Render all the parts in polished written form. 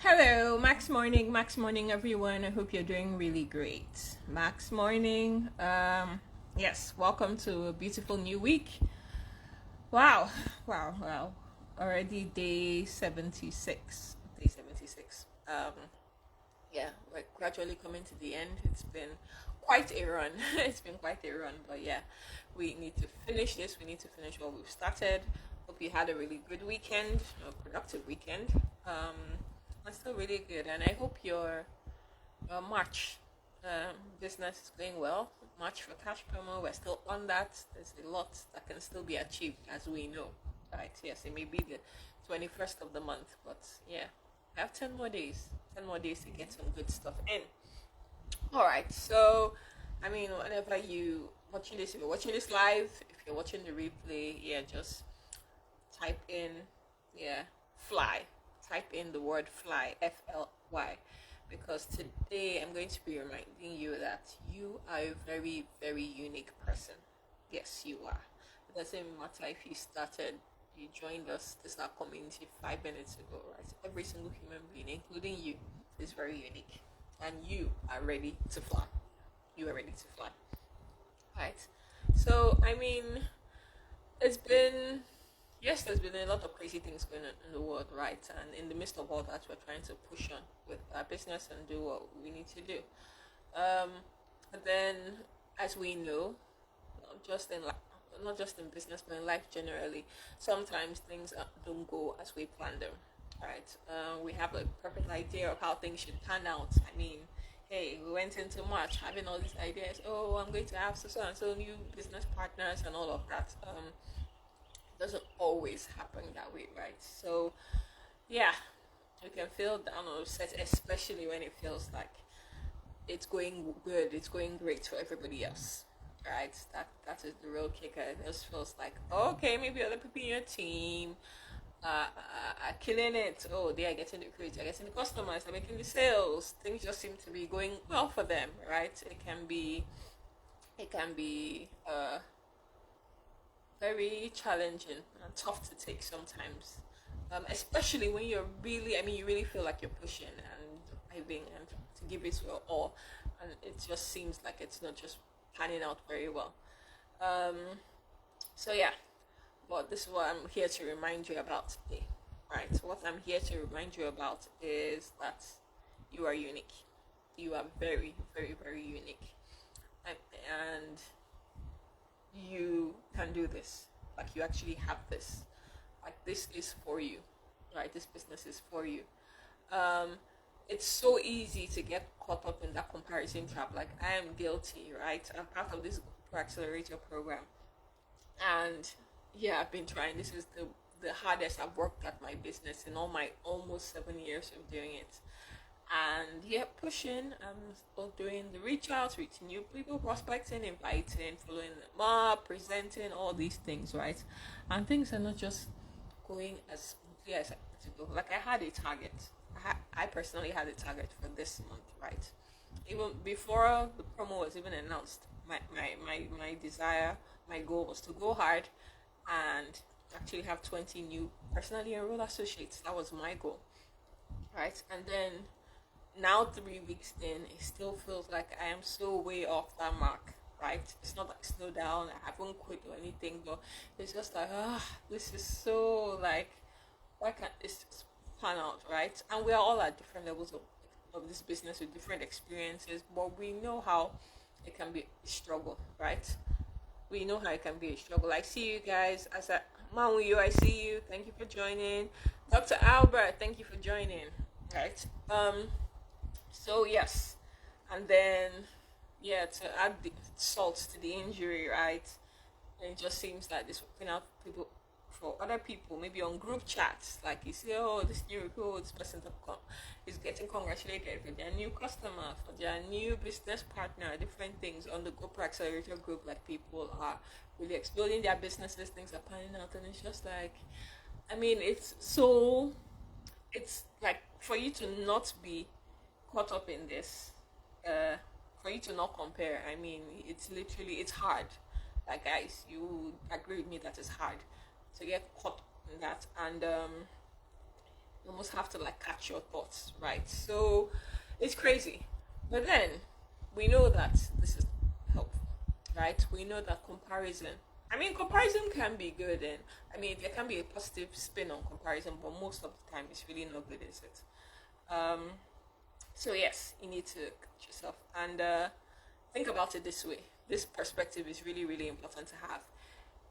Hello, Max Morning, everyone. I hope you're doing really great. Max Morning. Yes, welcome to a beautiful new week. Wow, wow. Already day 76. Day 76. Yeah, we're gradually coming to the end. It's been quite a run. It's been quite a run, but yeah, we need to finish this. We need to finish what we've started. Hope you had a really good weekend, a productive weekend. It's still really good, and I hope your March business is going well. March for cash promo, we're still on that. There's a lot that can still be achieved, as we know. Right? Yes, it may be the 21st of the month, but yeah, I have 10 more days. 10 more days to get some good stuff in. All right, so I mean, whenever you watching this, if you're watching this live, if you're watching the replay, yeah, just type in, yeah, fly. Type in the word fly, FLY, because today I'm going to be reminding you that you are a very, very unique person. Yes, you are. It doesn't matter if you joined us, this is our community 5 minutes ago, right? Every single human being, including you, is very unique. And you are ready to fly. You are ready to fly. Right? So, I mean, it's been yes, there's been a lot of crazy things going on in the world, right? And in the midst of all that, we're trying to push on with our business and do what we need to do. Um, but then, as we know, not just in not just in business, but in life generally, sometimes things don't go as we plan them, right? We have a perfect idea of how things should pan out. I mean, hey, we went into March having all these ideas. Oh, I'm going to have so and so new business partners and all of that. Doesn't always happen that way, right? So yeah, you can feel down or upset, especially when it feels like it's going good, it's going great for everybody else. Right? That is the real kicker. It just feels like okay, maybe other people in your team are killing it. Oh, they are getting the crews, they're getting the customers, they're making the sales. Things just seem to be going well for them, right? It can be very challenging and tough to take sometimes. Especially when you're really, I mean, you really feel like you're pushing and driving and to give it your all, and it just seems like it's not just panning out very well. Um, so yeah, but this is what I'm here to remind you about today. Right, so what I'm here to remind you about is that you are unique. You are very, very, very unique, and you can do this. Like you actually have this. Like this is for you, right? This business is for you. Um, it's so easy to get caught up in that comparison trap. Like I am guilty, right? I'm part of this Pro Accelerator program, and yeah, I've been trying. This is the hardest I've worked at my business in all my almost 7 years of doing it. And yeah, pushing. I'm still doing the reach outs, reaching new people, prospecting, inviting, following them up, presenting, all these things, right? And things are not just going as smoothly as I want to go. Like I had a target. I personally had a target for this month, right? Even before the promo was even announced, my desire, my goal was to go hard and actually have 20 new personally enrolled associates. That was my goal, right? And then now 3 weeks in, it still feels like I am so way off that mark. Right? It's not like slow down. I haven't quit or anything, but it's just like this is so like why can't this just pan out, right? And we are all at different levels of this business with different experiences, but we know how it can be a struggle, right? We know how it can be a struggle. I see you guys as a man with you. I see you. Thank you for joining, Dr. Albert. Thank you for joining. Right. So yes, and then yeah, to add the salt to the injury, right? And it just seems like this working out people for other people, maybe on group chats, like you say, oh, this new recruit, oh, this person is getting congratulated for their new customer, for their new business partner, different things on the GoPro Accelerator group. Like people are really exploding their businesses, things are panning out, and it's just like, I mean, it's like for you to not be caught up in this, uh, for you to not compare. I mean, it's hard. Like guys, you agree with me that it's hard to get caught up in that, and no almost have to like catch your thoughts, right? So it's crazy. But then we know that this is helpful, right? We know that comparison can be good, and I mean there can be a positive spin on comparison, but most of the time it's really not good, is it? Um, so yes, you need to catch yourself and think about it this way. This perspective is really, really important to have.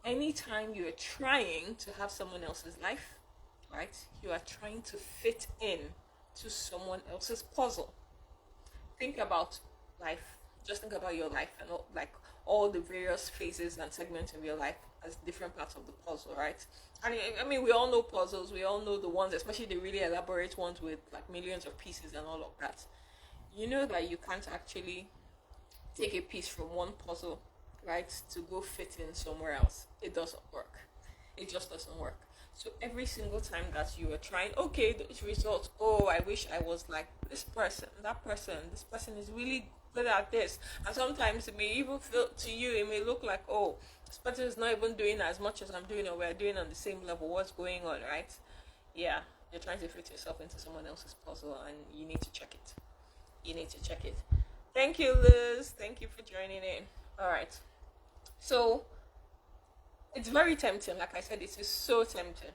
Anytime you are trying to have someone else's life, right? You are trying to fit in to someone else's puzzle. Think about life. Just think about your life and all the various phases and segments of your life as different parts of the puzzle, right? I mean, we all know puzzles. We all know the ones, especially the really elaborate ones with like millions of pieces and all of that. You know that you can't actually take a piece from one puzzle, right, to go fit in somewhere else. It doesn't work. It just doesn't work. So every single time that you are trying, okay, those results, oh, I wish I was like this person, that person, this person is really good at this. And sometimes it may even feel to you, it may look like, oh, this person is not even doing as much as I'm doing, or we're doing on the same level. What's going on, right? Yeah, you're trying to fit yourself into someone else's puzzle, and you need to check it. You need to check it. Thank you, Liz. Thank you for joining in. All right. So it's very tempting. Like I said, it is so tempting.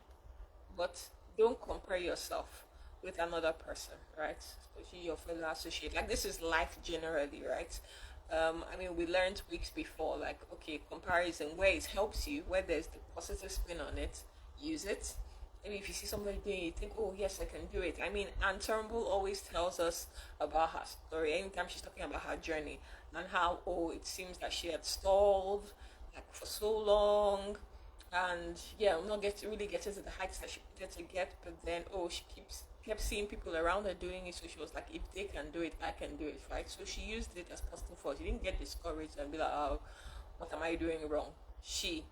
But don't compare yourself with another person, right? Especially your fellow associate. Like, this is life generally, right? I mean, we learned weeks before, like, okay, comparison, where it helps you, where there's the positive spin on it, use it. Maybe if you see somebody doing it, you think, oh, yes, I can do it. I mean, Anne Turnbull always tells us about her story. Anytime she's talking about her journey and how, oh, it seems that she had stalled like for so long, and yeah, I'm not really getting to the heights that she wanted to get. But then, oh, she kept seeing people around her doing it, so she was like, if they can do it, I can do it, right? So she used it as positive force. She didn't get discouraged and be like, oh, what am I doing wrong? She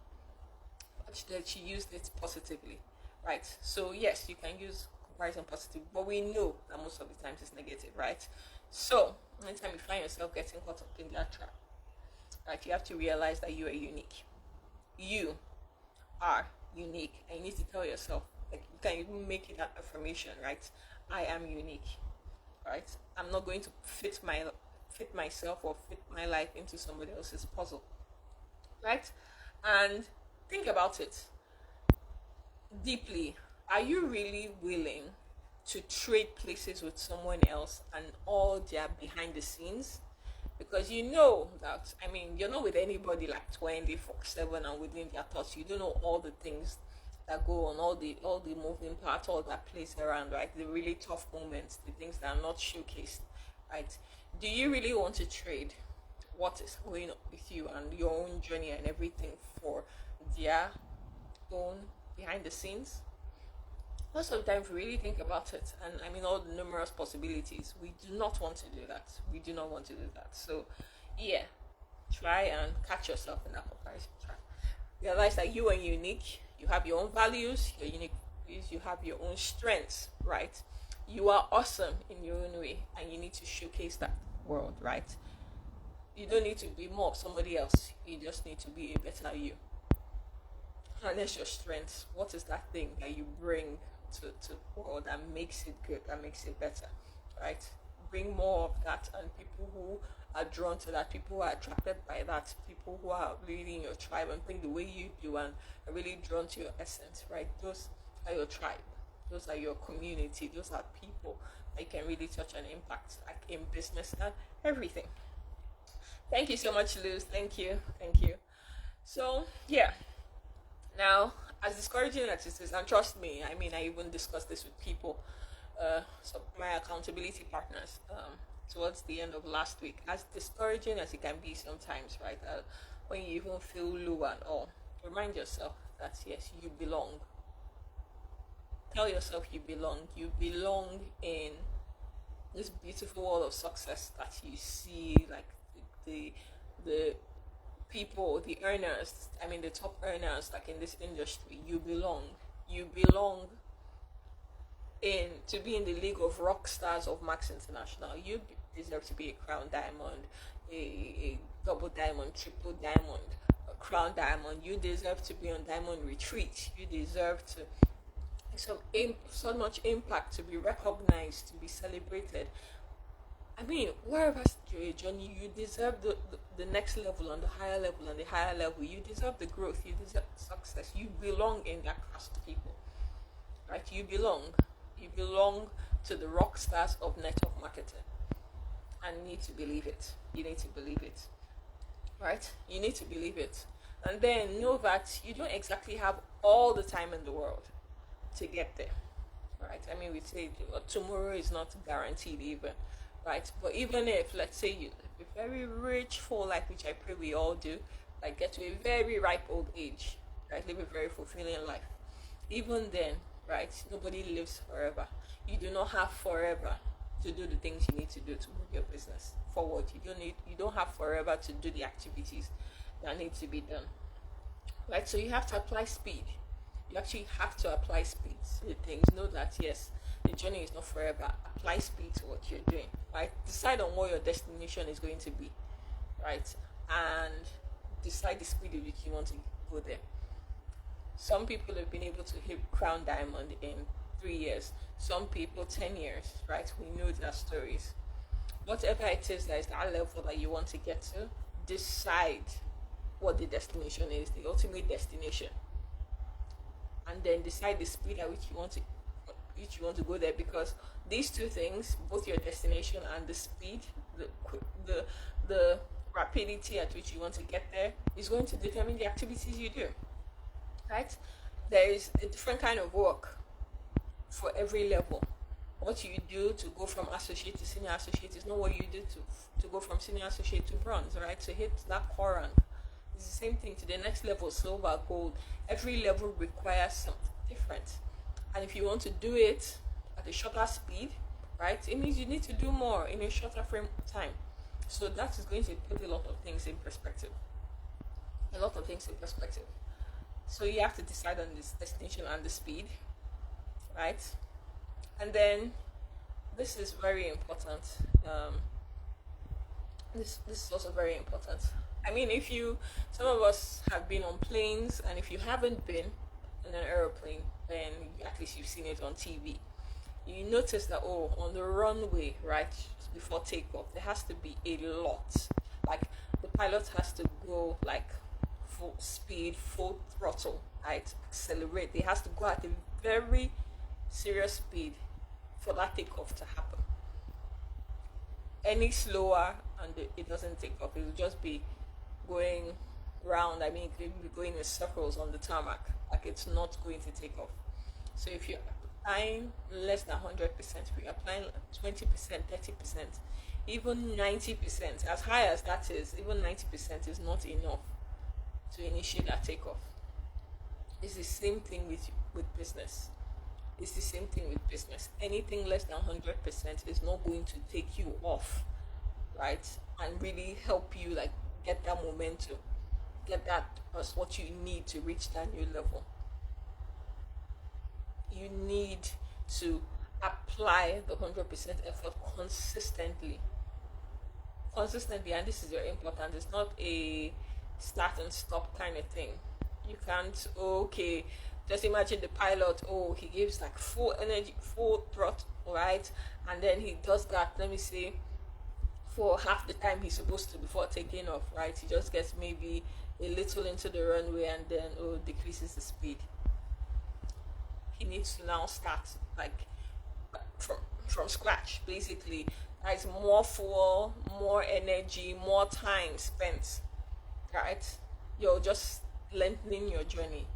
used it positively, right? So yes, you can use comparison positive, but we know that most of the times it's negative, right? So anytime you find yourself getting caught up in that trap, right, you have to realize that you are unique. You are unique, and you need to tell yourself, like, you can even make it that affirmation, right? I am unique, right? I'm not going to fit myself or fit my life into somebody else's puzzle, right? And think about it deeply. Are you really willing to trade places with someone else and all their behind the scenes? Because you know that, I mean, you're not with anybody like 24/7 and within their thoughts. You don't know all the things that go on, all the moving parts, all that plays around, right? The really tough moments, the things that are not showcased, right? Do you really want to trade what is going on with you and your own journey and everything for their own behind the scenes? Most of the time, if we really think about it, and I mean all the numerous possibilities, we do not want to do that. We do not want to do that. So, yeah, try and catch yourself in that comparison trap. Realize that you are unique. You have your own values. You're unique. You have your own strengths, right? You are awesome in your own way, and you need to showcase that world, right? You don't need to be more of somebody else. You just need to be a better you. Harness your strengths. What is that thing that you bring to the world that makes it good, that makes it better, right? Bring more of that, and people who are drawn to that, people who are attracted by that, people who are really in your tribe and think the way you do and are really drawn to your essence, right? Those are your tribe. Those are your community. Those are people that you can really touch and impact, like in business and everything. Thank you so much, Luz. Thank you. So yeah, now, as discouraging as it is, and trust me, I mean, I even discussed this with people, so my accountability partners, towards the end of last week. As discouraging as it can be sometimes, right? When you even feel low and all, remind yourself that yes, you belong. Tell yourself you belong. You belong in this beautiful world of success that you see, like the people, the earners, I mean the top earners, like in this industry. You belong in to be in the league of rock stars of Max International. You deserve to be a crown diamond, a double diamond, triple diamond, a crown diamond. You deserve to be on diamond retreat. You deserve to so much impact to be recognized, to be celebrated. I mean, wherever your journey, you deserve the next level, on the higher level, on the higher level. You deserve the growth, you deserve success. You belong in that class of people, right? You belong. You belong to the rock stars of network marketing. And you need to believe it. You need to believe it, right? You need to believe it. And then know that you don't exactly have all the time in the world to get there, right? I mean, we say tomorrow is not guaranteed even, right? But even if, let's say, you live a very rich, full life, which I pray we all do, like get to a very ripe old age, right? Live a very fulfilling life. Even then, right? Nobody lives forever. You do not have forever to do the things you need to do to move your business forward. You don't have forever to do the activities that need to be done, right? So you have to apply speed. You actually have to apply speed to things. Know that yes, the journey is not forever. Apply speed to what you're doing, right? Decide on what your destination is going to be, right? And decide the speed at which you want to go there. Some people have been able to hit crown diamond in 3 years. Some people 10 years, right? We know their stories. Whatever it is that is that level that you want to get to, decide what the destination is, the ultimate destination, and then decide the speed at which you want to go there. Because these two things, both your destination and the speed, the rapidity at which you want to get there, is going to determine the activities you do, right? There is a different kind of work for every level. What you do to go from associate to senior associate is not what you do to go from senior associate to bronze, right? To hit that core rank. It's the same thing to the next level, silver, gold. Every level requires something different. And if you want to do it at a shorter speed, right, it means you need to do more in a shorter frame of time. So that is going to put a lot of things in perspective. So you have to decide on this destination and the speed, right? And then this is very important. This is also very important. I mean, some of us have been on planes, and if you haven't been in an aeroplane, then at least you've seen it on TV. You notice that, on the runway, right, before takeoff, there has to be a lot. Like, the pilot has to go, like, full speed, full throttle, right, accelerate. They has to go at a very serious speed for that takeoff to happen. Any slower, and it doesn't take off. It will just be going round. I mean, it could be going in circles on the tarmac. Like, it's not going to take off. So if you're applying less than 100%, if you're applying 20%, 30%, even 90%, as high as that is, even 90% is not enough to initiate that takeoff. It's the same thing with business. It's the same thing with business. Anything less than 100% is not going to take you off, right? And really help you, like, get that momentum. Get that as what you need to reach that new level. You need to apply the 100% effort consistently. And this is very important. It's not a start and stop kind of thing. You can't, just imagine the pilot, he gives like full energy, full throttle, right? And then he does that, let me say, for half the time he's supposed to before taking off, right? He just gets maybe a little into the runway and then, decreases the speed. He needs to now start, like, from scratch, basically. There's more fuel, more energy, more time spent, right? You're just lengthening your journey.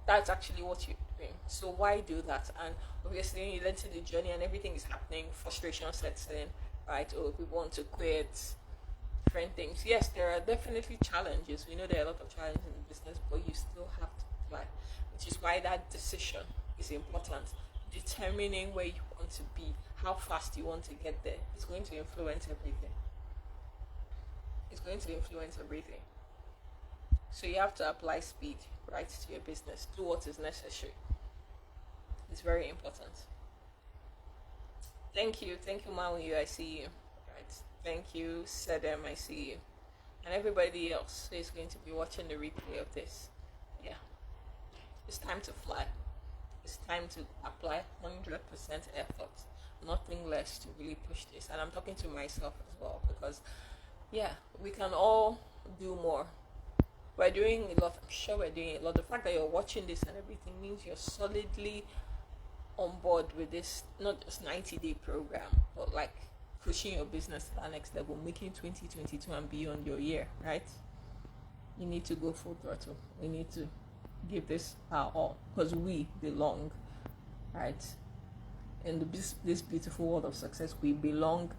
That's actually what you're doing. So why do that? And obviously, when you lengthen the journey and everything is happening, frustration sets in, right? People want to quit, different things. Yes, there are definitely challenges. We know there are a lot of challenges in business, but you still have to apply, which is why that decision is important. Determining where you want to be, how fast you want to get there, is going to influence everything. So you have to apply speed, right, to your business. Do what is necessary. It's very important. Thank you, Maui, I see you. Right. Thank you, Sedem, I see you. And everybody else who is going to be watching the replay of this. Yeah. It's time to fly. it's time to apply 100% effort, nothing less, to really push this. And I'm talking to myself as well, because yeah, we can all do more. We're doing a lot. I'm sure we're doing a lot. The fact that you're watching this and everything means you're solidly on board with this, not just 90-day program, but like pushing your business to the next level, making 2022 and beyond your year, right? You need to go full throttle. We need to give this our all, because we belong, right? In this beautiful world of success, we belong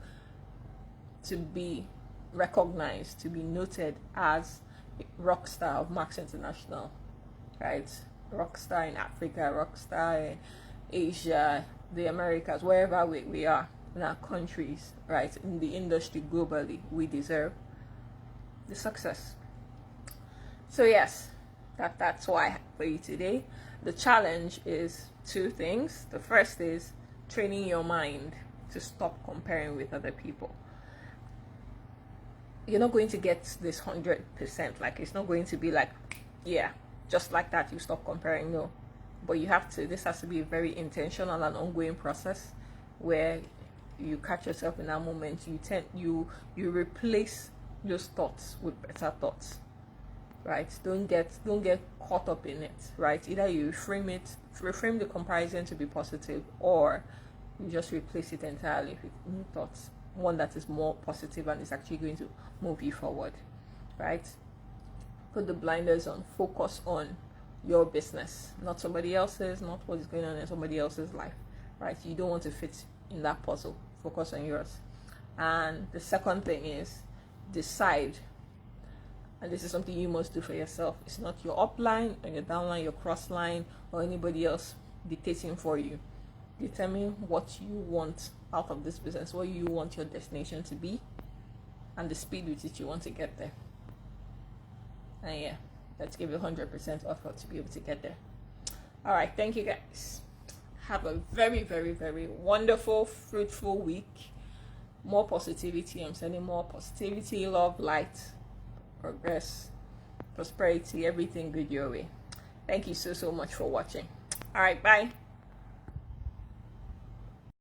to be recognized, to be noted as rock star of Max International, right? Rock star in Africa, rock star in Asia, the Americas, wherever we are in our countries, right? In the industry globally, we deserve the success. So yes, that's why I have for you today. The challenge is two things. The first is training your mind to stop comparing with other people. You're not going to get this 100%. Like, it's not going to be like, yeah, just like that you stop comparing. No, but you have to. This has to be a very intentional and ongoing process where you catch yourself in that moment. You replace those thoughts with better thoughts, right? Don't get caught up in it, right? Either you reframe the comparison to be positive, or you just replace it entirely with new thoughts, one that is more positive and is actually going to move you forward, right? Put the blinders on, focus on your business, not somebody else's, not what is going on in somebody else's life, right? You don't want to fit in that puzzle. Focus on yours. And the second thing is decide, and this is something you must do for yourself. It's not your upline or your downline, your crossline, or anybody else dictating for you. Determine what you want out of this business, what you want your destination to be, and the speed with which you want to get there. And yeah, let's give it 100% effort to be able to get there. All right, thank you guys. Have a very, very, very wonderful, fruitful week. More positivity. I'm sending more positivity, love, light, progress, prosperity, everything good your way. Thank you so much for watching. All right, bye.